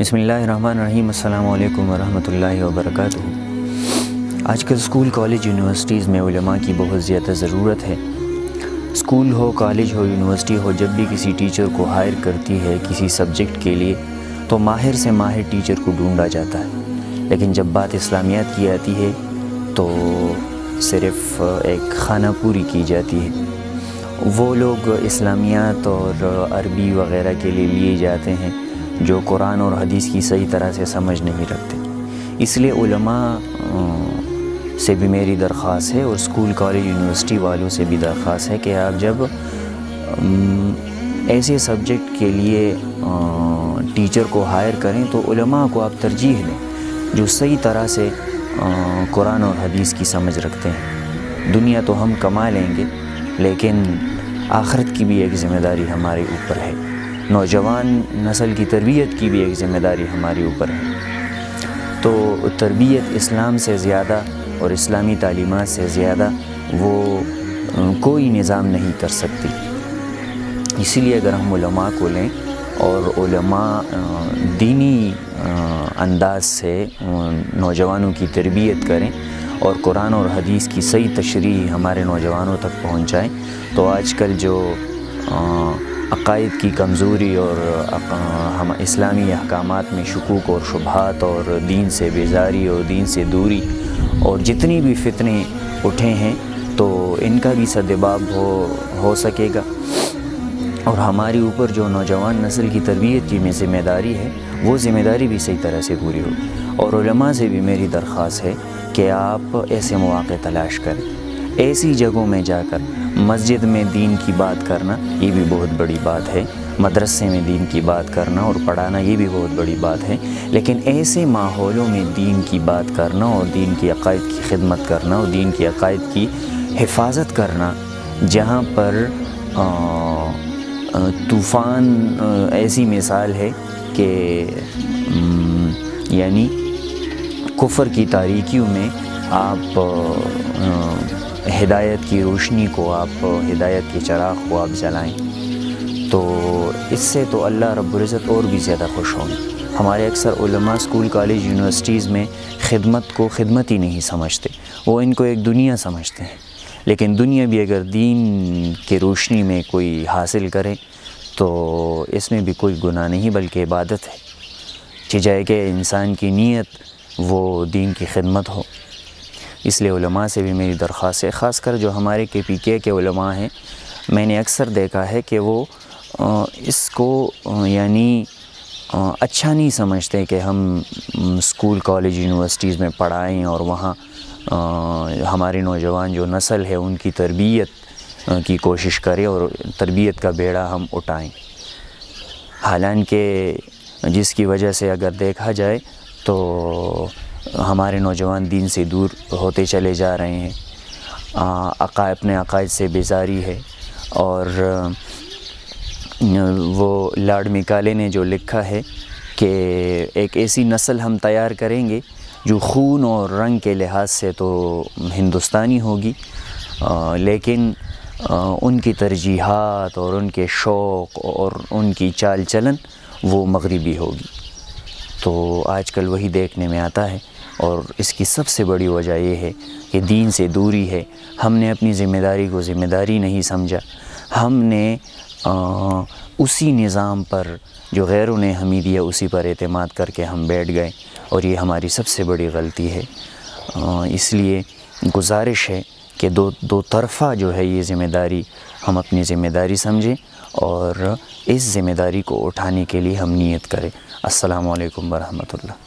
بسم اللہ الرحمن الرحیم۔ السلام علیکم ورحمۃ اللہ وبرکاتہ۔ آج کل اسکول، کالج، یونیورسٹیز میں علماء کی بہت زیادہ ضرورت ہے۔ اسکول ہو، کالج ہو، یونیورسٹی ہو، جب بھی کسی ٹیچر کو ہائر کرتی ہے کسی سبجیکٹ کے لیے تو ماہر سے ماہر ٹیچر کو ڈھونڈا جاتا ہے، لیکن جب بات اسلامیات کی آتی ہے تو صرف ایک خانہ پوری کی جاتی ہے۔ وہ لوگ اسلامیات اور عربی وغیرہ کے لیے جاتے ہیں جو قرآن اور حدیث کی صحیح طرح سے سمجھ نہیں رکھتے۔ اس لیے علماء سے بھی میری درخواست ہے اور اسکول، کالج، یونیورسٹی والوں سے بھی درخواست ہے کہ آپ جب ایسے سبجیکٹ کے لیے ٹیچر کو ہائر کریں تو علماء کو آپ ترجیح دیں جو صحیح طرح سے قرآن اور حدیث کی سمجھ رکھتے ہیں۔ دنیا تو ہم کما لیں گے لیکن آخرت کی بھی ایک ذمہ داری ہمارے اوپر ہے، نوجوان نسل کی تربیت کی بھی ایک ذمہ داری ہمارے اوپر ہے۔ تو تربیت اسلام سے زیادہ اور اسلامی تعلیمات سے زیادہ وہ کوئی نظام نہیں کر سکتی۔ اسی لیے اگر ہم علماء کو لیں اور علماء دینی انداز سے نوجوانوں کی تربیت کریں اور قرآن اور حدیث کی صحیح تشریح ہمارے نوجوانوں تک پہنچائیں تو آج کل جو عقائد کی کمزوری اور ہم اسلامی احکامات میں شکوک اور شبہات اور دین سے بیزاری اور دین سے دوری اور جتنی بھی فتنے اٹھے ہیں تو ان کا بھی سدباب ہو سکے گا، اور ہماری اوپر جو نوجوان نسل کی تربیت کی ذمہ داری ہے وہ ذمہ داری بھی صحیح طرح سے پوری ہوگی۔ اور علماء سے بھی میری درخواست ہے کہ آپ ایسے مواقع تلاش کریں، ایسی جگہوں میں جا کر مسجد میں دین کی بات کرنا یہ بھی بہت بڑی بات ہے، مدرسے میں دین کی بات کرنا اور پڑھانا یہ بھی بہت بڑی بات ہے، لیکن ایسے ماحولوں میں دین کی بات کرنا اور دین کی عقائد کی خدمت کرنا اور دین کی عقائد کی حفاظت کرنا جہاں پر طوفان ایسی مثال ہے کہ یعنی کفر کی تاریکیوں میں آپ ہدایت کی روشنی کو، آپ ہدایت کے چراغ کو آپ جلائیں تو اس سے تو اللہ رب العزت اور بھی زیادہ خوش ہوں گے۔ ہمارے اکثر علماء اسکول، کالج، یونیورسٹیز میں خدمت کو خدمت ہی نہیں سمجھتے، وہ ان کو ایک دنیا سمجھتے ہیں، لیکن دنیا بھی اگر دین کی روشنی میں کوئی حاصل کرے تو اس میں بھی کوئی گناہ نہیں بلکہ عبادت ہے، چاہے کہ انسان کی نیت وہ دین کی خدمت ہو۔ اس لیے علماء سے بھی میری درخواست ہے، خاص کر جو ہمارے KPK کے علماء ہیں، میں نے اکثر دیکھا ہے کہ وہ اس کو یعنی اچھا نہیں سمجھتے کہ ہم اسکول، کالج، یونیورسٹیز میں پڑھائیں اور وہاں ہمارے نوجوان جو نسل ہے ان کی تربیت کی کوشش کریں اور تربیت کا بیڑا ہم اٹھائیں، حالانکہ جس کی وجہ سے اگر دیکھا جائے تو ہمارے نوجوان دین سے دور ہوتے چلے جا رہے ہیں، اپنے عقائد سے بیزاری ہے۔ اور وہ لارڈ میکالے نے جو لکھا ہے کہ ایک ایسی نسل ہم تیار کریں گے جو خون اور رنگ کے لحاظ سے تو ہندوستانی ہوگی لیکن ان کی ترجیحات اور ان کے شوق اور ان کی چال چلن وہ مغربی ہوگی۔ تو آج کل وہی دیکھنے میں آتا ہے، اور اس کی سب سے بڑی وجہ یہ ہے کہ دین سے دوری ہے۔ ہم نے اپنی ذمہ داری کو ذمہ داری نہیں سمجھا، ہم نے اسی نظام پر جو غیروں نے ہمیں دیا اسی پر اعتماد کر کے ہم بیٹھ گئے، اور یہ ہماری سب سے بڑی غلطی ہے۔ اس لیے گزارش ہے کہ دو طرفہ جو ہے یہ ذمہ داری ہم اپنی ذمہ داری سمجھیں اور اس ذمہ داری کو اٹھانے کے لیے ہم نیت کریں۔ السلام علیکم ورحمۃ اللہ۔